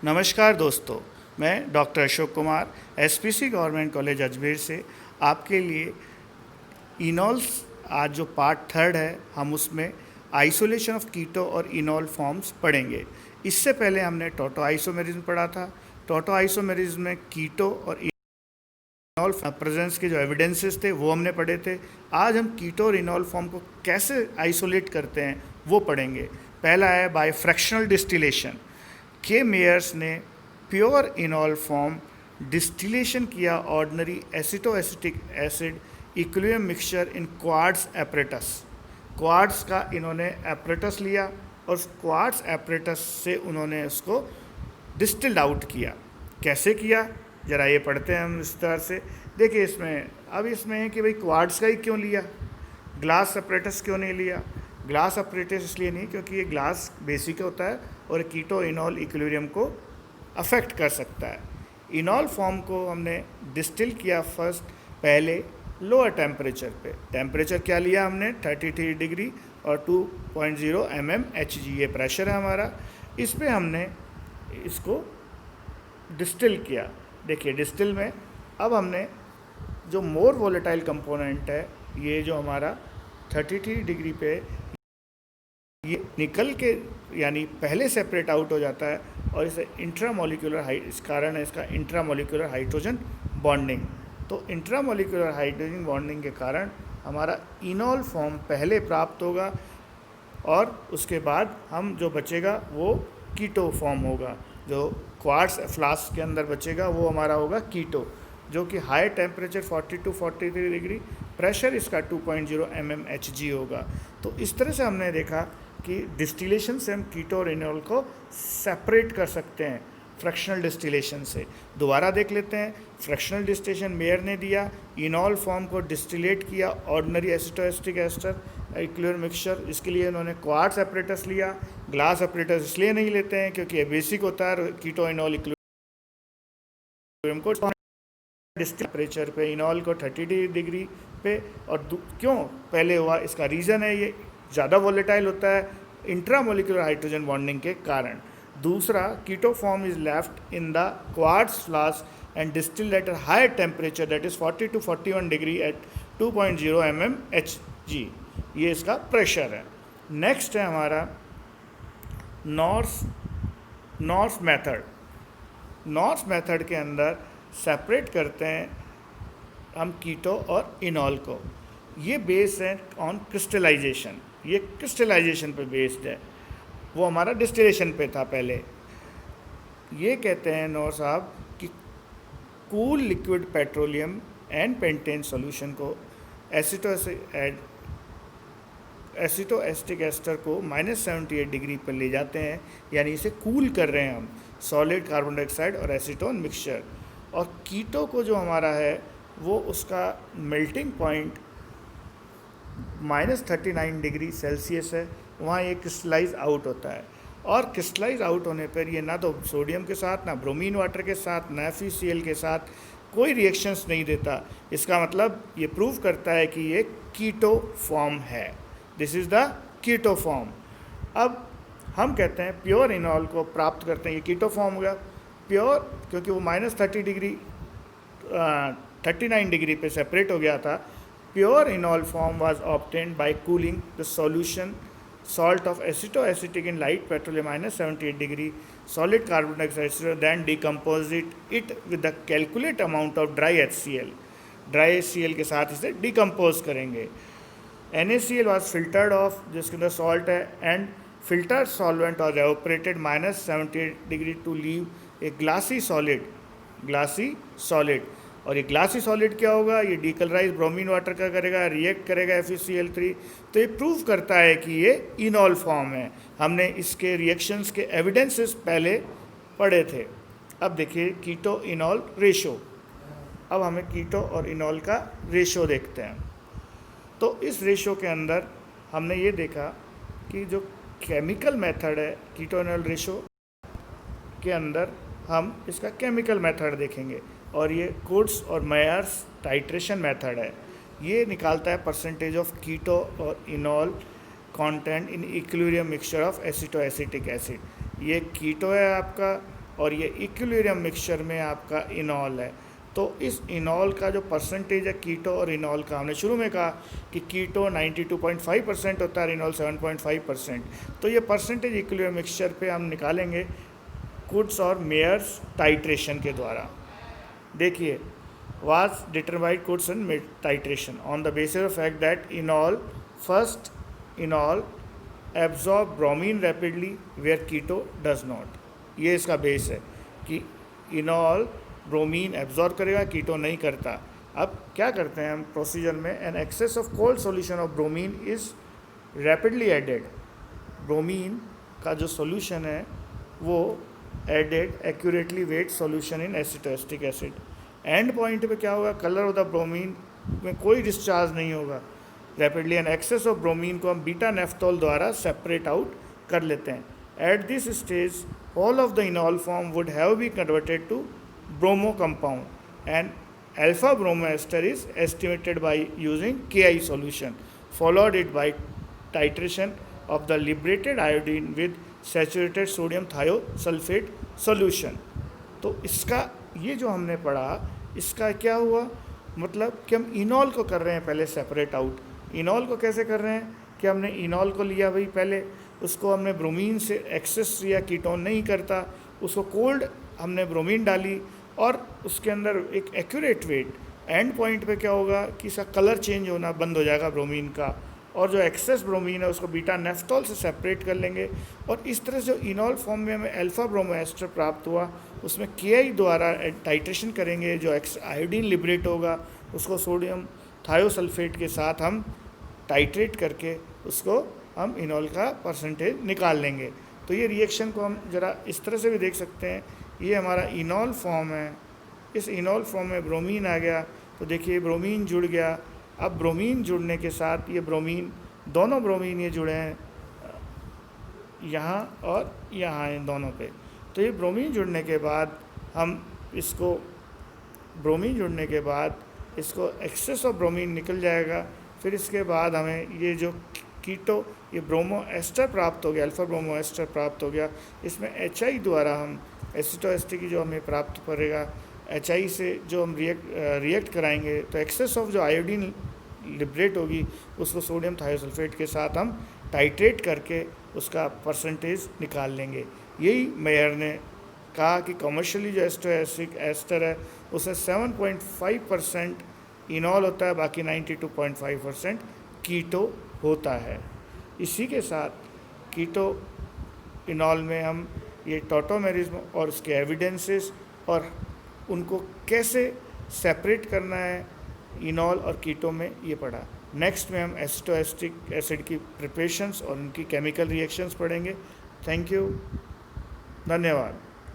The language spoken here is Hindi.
नमस्कार दोस्तों, मैं doctor Ashok Kumar SPC government college Ajmer से आपके लिए इनॉल्स आज जो पार्ट थर्ड है हम उसमें आइसोलेशन ऑफ कीटो और इनॉल फॉर्म्स पढ़ेंगे। इससे पहले हमने टोटो आइसोमेरिज्म पढ़ा था। टोटो आइसोमेरिज्म में कीटो और इनॉल प्रेजेंस के जो एविडेंसेस थे वो हमने पढ़े थे। आज हम कीटो और इनॉल फॉर्म को कैसे आइसोलेट करते हैं वो पढ़ेंगे। पहला है by fractional distillation. K Meyers ने प्योर इनॉल फॉर्म डिस्टिलेशन किया ordinary acetoacetic acid equilibrium mixture in quartz apparatus. Quartz का इन्होंने एपरेटस लिया और उस क्वार्ट्ज एपरेटस से उन्होंने उसको डिस्टिल्ड आउट किया। कैसे किया ज़रा ये पढ़ते हैं हम इस तरह से। देखिए इसमें है कि भाई क्वार्ट्ज का ही क्यों लिया, ग्लास एपरेटस क्यों नहीं लिया। ग्लास एपरेटस इसलिए नहीं क्योंकि ये ग्लास बेसिक होता है और कीटो इनॉल इक्विलिब्रियम को अफेक्ट कर सकता है। इनॉल फॉर्म को हमने डिस्टिल किया फर्स्ट पहले लोअर टेम्परेचर पे। टेम्परेचर क्या लिया हमने 33 डिग्री और 2.0 mmHg ये प्रेशर है हमारा। इस पे हमने इसको डिस्टिल किया। देखिए डिस्टिल में अब हमने जो मोर वोलेटाइल कंपोनेंट है ये जो हमारा 33 डिग्री पे ये निकल के यानी पहले सेपरेट आउट हो जाता है और इसे इंट्रामोलिकुलर इस कारण है इसका इंट्रामोलिकुलर हाइड्रोजन बॉन्डिंग। तो इंट्रामोलिकुलर हाइड्रोजन बॉन्डिंग के कारण हमारा इनॉल फॉर्म पहले प्राप्त होगा और उसके बाद हम जो बचेगा वो कीटो फॉर्म होगा। जो क्वार्ट्ज फ्लास्क के अंदर बचेगा वो हमारा होगा कीटो, जो कि high temperature 40 to 43 degree, pressure इसका 2.0 mmHg होगा। तो इस तरह से हमने देखा कि डिस्टिलेशन से हम कीटो और इनॉल को सेपरेट कर सकते हैं फ्रैक्शनल डिस्टिलेशन से। दोबारा देख लेते हैं। फ्रैक्शनल डिस्टिलेशन मेयर ने दिया, इनॉल फॉर्म को डिस्टिलेट किया ऑर्डिनरी एसिटोएस्टिक एस्टर इक्विलिब्रियम मिक्सचर। इसके लिए उन्होंने क्वार्ट्ज एपरेटस लिया। ग्लास एपरेटस इसलिए नहीं लेते हैं क्योंकि ये बेसिक होता है कीटो इनॉल इक्विलिब्रियम को टेम्परेचर पे इनॉल को 30 डिग्री पे। और क्यों पहले हुआ इसका रीज़न है ये ज़्यादा वोलेटाइल होता है इंट्रामोलिकुलर हाइड्रोजन बॉन्डिंग के कारण। दूसरा, keto form is left in the quartz flask and distilled at a higher temperature that is 40 to 41 degree at 2.0 mmHg। ये इसका प्रेशर है। नेक्स्ट है हमारा नॉर्स मेथड। नॉर्स मेथड के अंदर सेपरेट करते हैं हम कीटो और इनॉल को। ये बेस्ड है ऑन क्रिस्टलाइजेशन, ये क्रिस्टलाइजेशन पे बेस्ड है, वो हमारा डिस्टिलेशन पे था पहले। ये कहते हैं नॉर साहब कि cool liquid petroleum and pentane solution को एसिटोएस्टिक एस्टर को -78 डिग्री पर ले जाते हैं, यानी इसे कूल कर रहे हैं हम, सॉलिड कार्बन डाइऑक्साइड और एसीटोन मिक्सचर। और कीटो को जो हमारा है वो उसका मेल्टिंग पॉइंट -39 डिग्री सेल्सियस है, वहाँ ये क्रिस्टलाइज आउट होता है। और क्रिस्टलाइज आउट होने पर ये ना तो सोडियम के साथ, ना ब्रोमीन वाटर के साथ, ना FeCl के साथ कोई रिएक्शंस नहीं देता। इसका मतलब ये प्रूव करता है कि ये कीटो फॉर्म है। This is the keto form. अब हम कहते हैं प्योर इनॉल को प्राप्त करते हैं, ये कीटो फॉर्म होगा प्योर, क्योंकि वो -30 डिग्री 39 डिग्री पे सेपरेट हो गया था। Pure enol form was obtained by cooling the solution salt of acetoacetic in light petroleum -78 degree solid carbon dioxide, then decompose it with the calculate amount of dry HCl। Dry HCl के साथ इसे डिकम्पोज करेंगे। NaCl was filtered off, जिसके अंदर सॉल्ट है, and filtered solvent was evaporated -78 degree to leave a glassy solid। और ये ग्लासी सॉलिड क्या होगा, ये डीकलराइज ब्रोमीन वाटर का करेगा, रिएक्ट करेगा FeCl3। तो ये प्रूव करता है कि ये इनॉल फॉर्म है। हमने इसके रिएक्शंस के एविडेंसेस पहले पढ़े थे। अब देखिए कीटो इनॉल रेशो। अब हमें कीटो और इनॉल का रेशो देखते हैं। तो इस रेशो के अंदर हमने ये देखा कि जो केमिकल मेथड है कीटो इनॉल रेशो के अंदर हम इसका केमिकल मेथड देखेंगे, और ये कोड्स और मेयर्स टाइट्रेशन मेथड है। ये निकालता है परसेंटेज ऑफ कीटो और enol content in equilibrium mixture of acetoacetic acid. ये कीटो है आपका और ये इक्विलिब्रियम मिक्सचर में आपका इनॉल है। तो इस इनॉल का जो परसेंटेज है कीटो और इनॉल का, हमने शुरू में कहा कि कीटो 92.5% होता है, इनॉल 7.5%। तो ये परसेंटेज इक्विलिब्रियम मिक्सचर पे हम निकालेंगे कुड्स और मेयर्स टाइट्रेशन के द्वारा। देखिए, was determined Coutts and titration on the basis of fact that enol absorb bromine rapidly where keto does not। ये इसका बेस है कि इनॉल ब्रोमीन एब्जॉर्ब करेगा, कीटो नहीं करता। अब क्या करते हैं हम प्रोसीजर में, an excess of cold solution of bromine is rapidly added. Bromine का जो सॉल्यूशन है वो added accurately weighed solution in acetoacetic acid. End point पे क्या होगा, कलर ऑफ द ब्रोमीन में कोई डिस्चार्ज नहीं होगा। Rapidly an excess of bromine को हम बीटा नेफ्थोल द्वारा सेपरेट आउट कर लेते हैं। At this stage all of the enol form would have be converted to bromo compound and alpha bromo ester is estimated by using KI solution, followed it by titration of the liberated iodine with saturated sodium thiosulfate solution। तो इसका ये जो हमने पढ़ा, इसका क्या हुआ, मतलब कि हम इनॉल को कर रहे हैं पहले सेपरेट आउट। इनॉल को कैसे कर रहे हैं कि हमने इनॉल को लिया भाई, पहले उसको हमने ब्रोमीन से एक्सेस लिया, कीटोन नहीं करता, उसको कोल्ड हमने ब्रोमीन डाली और उसके अंदर एक एक्यूरेट वेट। एंड पॉइंट पे क्या होगा कि इसका कलर चेंज होना बंद हो जाएगा ब्रोमीन का, और जो एक्सेस ब्रोमीन है उसको बीटा नेफ्थोल से सेपरेट कर लेंगे। और इस तरह से जो इनॉल फॉर्म में हमें अल्फा ब्रोमो एस्टर प्राप्त हुआ, उसमें KI द्वारा टाइट्रेशन करेंगे, जो आयोडीन लिबरेट होगा उसको सोडियम थायोसल्फेट के साथ हम टाइट्रेट करके उसको हम इनॉल का परसेंटेज निकाल लेंगे। तो ये रिएक्शन को हम ज़रा इस तरह से भी देख सकते हैं। ये हमारा इनॉल फॉर्म है, इस इनॉल फॉर्म में ब्रोमीन आ गया, तो देखिए ब्रोमीन जुड़ गया। अब ब्रोमीन जुड़ने के साथ ये ब्रोमीन, दोनों ब्रोमीन ये जुड़े हैं यहाँ और यहाँ, इन दोनों पे। तो ये ब्रोमीन जुड़ने के बाद हम इसको, ब्रोमीन जुड़ने के बाद इसको एक्सेस ऑफ ब्रोमीन निकल जाएगा। फिर इसके बाद हमें ये जो कीटो, ये ब्रोमो एस्टर प्राप्त हो गया, अल्फा ब्रोमो एस्टर प्राप्त हो गया। इसमें HI द्वारा हम एसिटोएस्टर की जो हमें प्राप्त करेगा, HI से जो हम रिएक्ट कराएंगे, तो एक्सेस ऑफ जो आयोडीन लिबरेट होगी उसको सोडियम थायोसल्फेट के साथ हम टाइट्रेट करके उसका परसेंटेज निकाल लेंगे। यही मेयर ने कहा कि कमर्शियली जो एस्टोएस्टिक एस्टर है उसमें 7.5% इनॉल होता है, बाकी 92.5% कीटो होता है। इसी के साथ कीटो इनॉल में हम ये टॉटोमेरिज्म और उसके एविडेंसेस और उनको कैसे सेपरेट करना है इनॉल और कीटो में, ये पढ़ा। नेक्स्ट में हम एसिटोएस्टिक एसिड की प्रिपरेशंस और उनकी केमिकल रिएक्शंस पढ़ेंगे। थैंक यू, धन्यवाद।